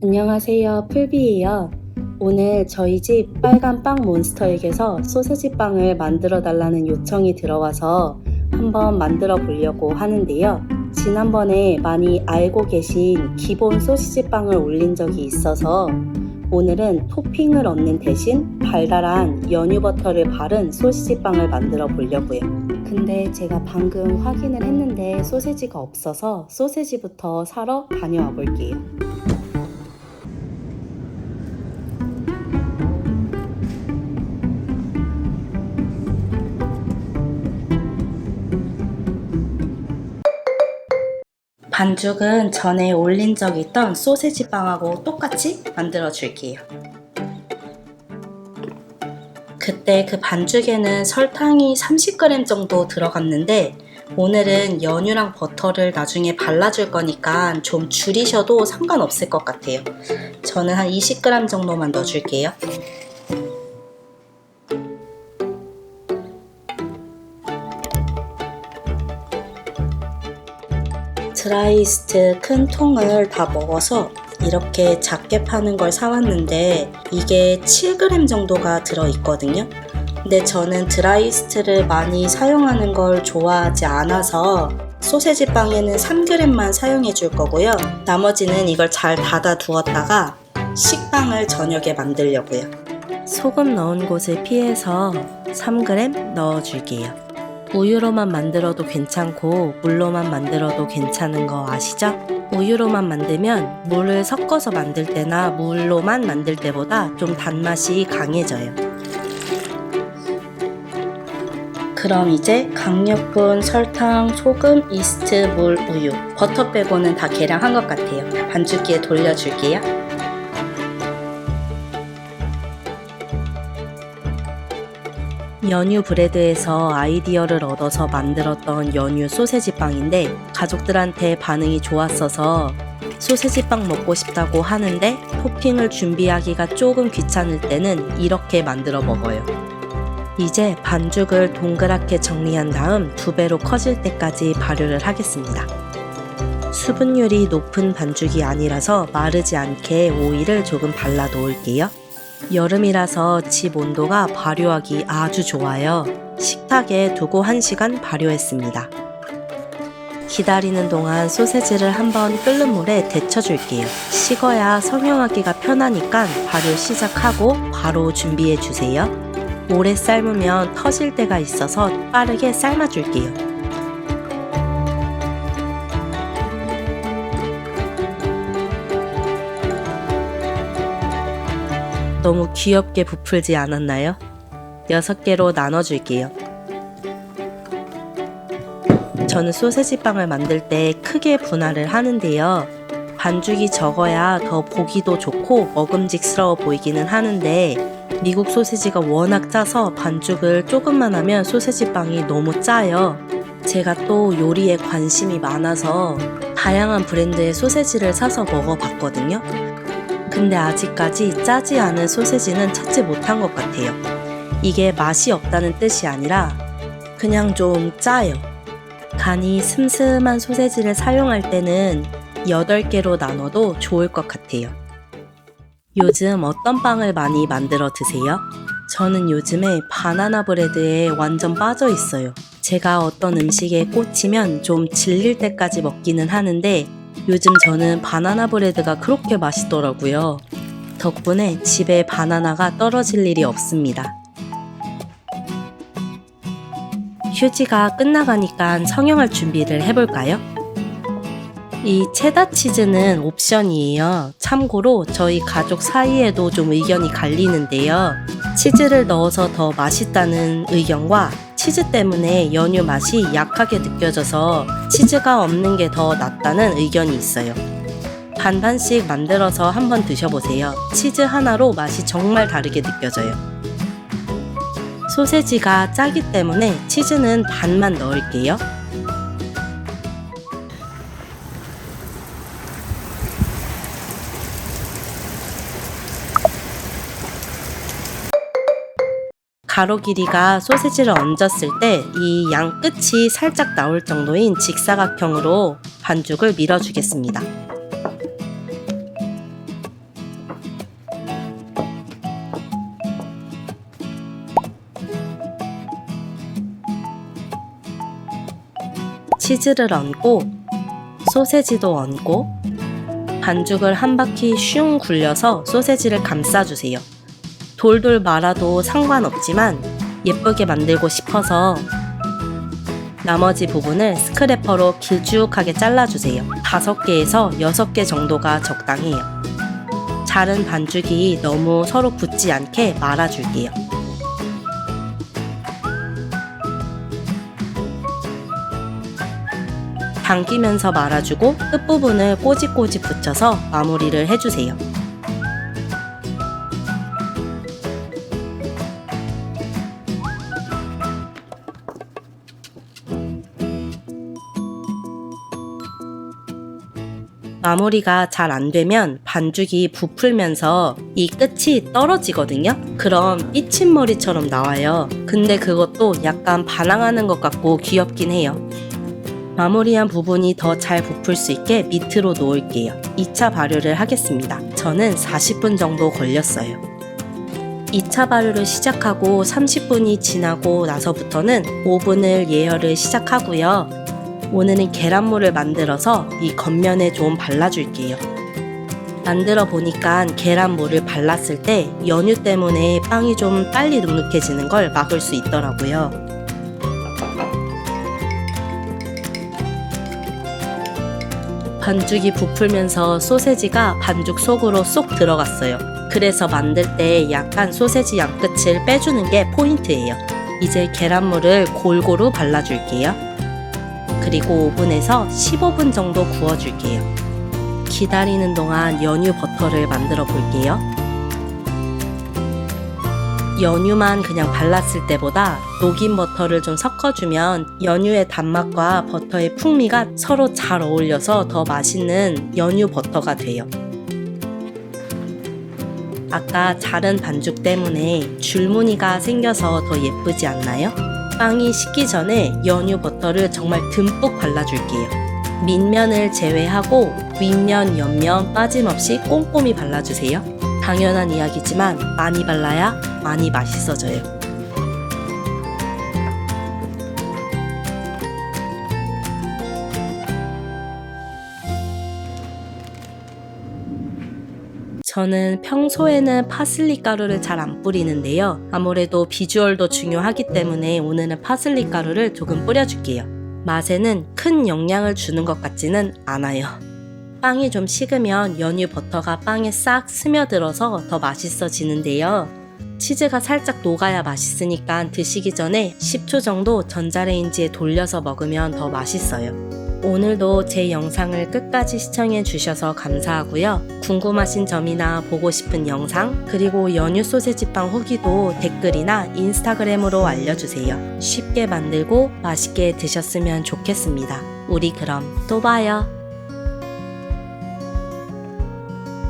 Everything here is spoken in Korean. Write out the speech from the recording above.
안녕하세요, 풀비예요. 오늘 저희 집 빨간 빵 몬스터에게서 소세지 빵을 만들어 달라는 요청이 들어와서 한번 만들어 보려고 하는데요. 지난번에 많이 알고 계신 기본 소시지 빵을 올린 적이 있어서 오늘은 토핑을 얻는 대신 달달한 연유 버터를 바른 소시지 빵을 만들어 보려고요. 근데 제가 방금 확인을 했는데 소세지가 없어서 소세지부터 사러 다녀와 볼게요. 반죽은 전에 올린 적 있던 소세지 빵하고 똑같이 만들어 줄게요. 그때 그 반죽에는 설탕이 30g 정도 들어갔는데 오늘은 연유랑 버터를 나중에 발라줄 거니까 좀 줄이셔도 상관없을 것 같아요. 저는 한 20g 정도만 넣어줄게요. 드라이이스트 큰 통을 다 먹어서 이렇게 작게 파는 걸 사왔는데 이게 7g 정도가 들어있거든요. 근데 저는 드라이이스트를 많이 사용하는 걸 좋아하지 않아서 소세지 빵에는 3g만 사용해 줄 거고요. 나머지는 이걸 잘 닫아 두었다가 식빵을 저녁에 만들려고요. 소금 넣은 곳을 피해서 3g 넣어 줄게요. 우유로만 만들어도 괜찮고 물로만 만들어도 괜찮은 거 아시죠? 우유로만 만들면 물을 섞어서 만들 때나 물로만 만들 때보다 좀 단맛이 강해져요. 그럼 이제 강력분, 설탕, 소금, 이스트, 물, 우유, 버터 빼고는 다 계량한 것 같아요. 반죽기에 돌려줄게요. 연유 브레드에서 아이디어를 얻어서 만들었던 연유 소세지 빵인데 가족들한테 반응이 좋았어서 소세지 빵 먹고 싶다고 하는데 토핑을 준비하기가 조금 귀찮을 때는 이렇게 만들어 먹어요. 이제 반죽을 동그랗게 정리한 다음 2배로 커질 때까지 발효를 하겠습니다. 수분율이 높은 반죽이 아니라서 마르지 않게 오일을 조금 발라 놓을게요. 여름이라서 집 온도가 발효하기 아주 좋아요. 식탁에 두고 1시간 발효했습니다. 기다리는 동안 소세지를 한번 끓는 물에 데쳐줄게요. 식어야 성형하기가 편하니까 발효 시작하고 바로 준비해 주세요. 오래 삶으면 터질 때가 있어서 빠르게 삶아줄게요. 너무 귀엽게 부풀지 않았나요? 6개로 나눠줄게요. 저는 소세지 빵을 만들 때 크게 분할을 하는데요. 반죽이 적어야 더 보기도 좋고 먹음직스러워 보이기는 하는데 미국 소세지가 워낙 짜서 반죽을 조금만 하면 소세지 빵이 너무 짜요. 제가 또 요리에 관심이 많아서 다양한 브랜드의 소세지를 사서 먹어봤거든요. 근데 아직까지 짜지 않은 소세지는 찾지 못한 것 같아요. 이게 맛이 없다는 뜻이 아니라 그냥 좀 짜요. 간이 슴슴한 소세지를 사용할 때는 8개로 나눠도 좋을 것 같아요. 요즘 어떤 빵을 많이 만들어 드세요? 저는 요즘에 바나나 브레드에 완전 빠져 있어요. 제가 어떤 음식에 꽂히면 좀 질릴 때까지 먹기는 하는데 요즘 저는 바나나 브레드가 그렇게 맛있더라고요. 덕분에 집에 바나나가 떨어질 일이 없습니다. 휴지가 끝나가니까 성형할 준비를 해볼까요? 이 체다 치즈는 옵션이에요. 참고로 저희 가족 사이에도 좀 의견이 갈리는데요. 치즈를 넣어서 더 맛있다는 의견과 치즈 때문에 연유 맛이 약하게 느껴져서 치즈가 없는 게 더 낫다는 의견이 있어요. 반반씩 만들어서 한번 드셔보세요. 치즈 하나로 맛이 정말 다르게 느껴져요. 소세지가 짜기 때문에 치즈는 반만 넣을게요. 가로 길이가 소세지를 얹었을 때 이 양 끝이 살짝 나올 정도인 직사각형으로 반죽을 밀어주겠습니다. 치즈를 얹고 소세지도 얹고 반죽을 한 바퀴 슝 굴려서 소세지를 감싸주세요. 돌돌 말아도 상관없지만 예쁘게 만들고 싶어서 나머지 부분을 스크래퍼로 길쭉하게 잘라주세요. 5개에서 6개 정도가 적당해요. 자른 반죽이 너무 서로 붙지 않게 말아줄게요. 당기면서 말아주고 끝부분을 꼬집꼬집 붙여서 마무리를 해주세요. 마무리가 잘 안되면 반죽이 부풀면서 이 끝이 떨어지거든요? 그럼 삐친머리처럼 나와요. 근데 그것도 약간 반항하는 것 같고 귀엽긴 해요. 마무리한 부분이 더 잘 부풀 수 있게 밑으로 놓을게요. 2차 발효를 하겠습니다. 저는 40분 정도 걸렸어요. 2차 발효를 시작하고 30분이 지나고 나서부터는 오븐을 예열을 시작하고요. 오늘은 계란물을 만들어서 이 겉면에 좀 발라줄게요. 만들어 보니까 계란물을 발랐을 때 연유 때문에 빵이 좀 빨리 눅눅해지는 걸 막을 수 있더라고요. 반죽이 부풀면서 소세지가 반죽 속으로 쏙 들어갔어요. 그래서 만들 때 약간 소세지 양끝을 빼주는 게 포인트예요. 이제 계란물을 골고루 발라줄게요. 그리고 오븐에서 15분 정도 구워줄게요. 기다리는 동안 연유 버터를 만들어 볼게요. 연유만 그냥 발랐을 때보다 녹인 버터를 좀 섞어주면 연유의 단맛과 버터의 풍미가 서로 잘 어울려서 더 맛있는 연유 버터가 돼요. 아까 자른 반죽 때문에 줄무늬가 생겨서 더 예쁘지 않나요? 빵이 식기 전에 연유 버터를 정말 듬뿍 발라줄게요. 밑면을 제외하고 윗면, 옆면 빠짐없이 꼼꼼히 발라주세요. 당연한 이야기지만 많이 발라야 많이 맛있어져요. 저는 평소에는 파슬리 가루를 잘 안 뿌리는데요. 아무래도 비주얼도 중요하기 때문에 오늘은 파슬리 가루를 조금 뿌려줄게요. 맛에는 큰 영향을 주는 것 같지는 않아요. 빵이 좀 식으면 연유 버터가 빵에 싹 스며들어서 더 맛있어지는데요. 치즈가 살짝 녹아야 맛있으니까 드시기 전에 10초 정도 전자레인지에 돌려서 먹으면 더 맛있어요. 오늘도 제 영상을 끝까지 시청해 주셔서 감사하고요. 궁금하신 점이나 보고 싶은 영상, 그리고 연유 소세지빵 후기도 댓글이나 인스타그램으로 알려주세요. 쉽게 만들고 맛있게 드셨으면 좋겠습니다. 우리 그럼 또 봐요.